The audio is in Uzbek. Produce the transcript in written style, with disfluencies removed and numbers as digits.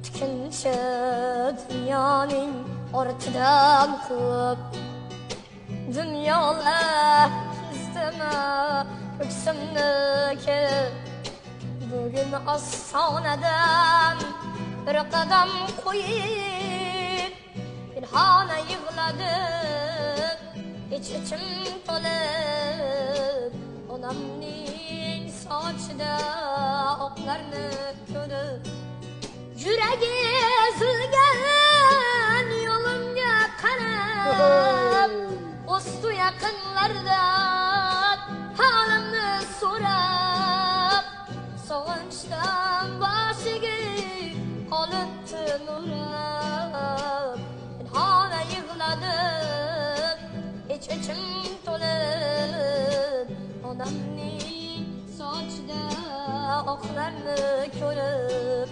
o'tkinchi dunyoning ortidan ko'p dunyolar kezdimi ko'ksimni kelib bugun ostonadan bir qadam qo'yib pinhona yig'ladim ich-ichim to'lib onamning sochida oqlarni ko'rib yuragi ezilgan yo'limga qarab do'stu yaqinlardan halimni so'rab sog'inchdan boshiga olibdi nurab pinhona yig'ladim ich-ichim to'lib onamning sochida oqlarni ko'rib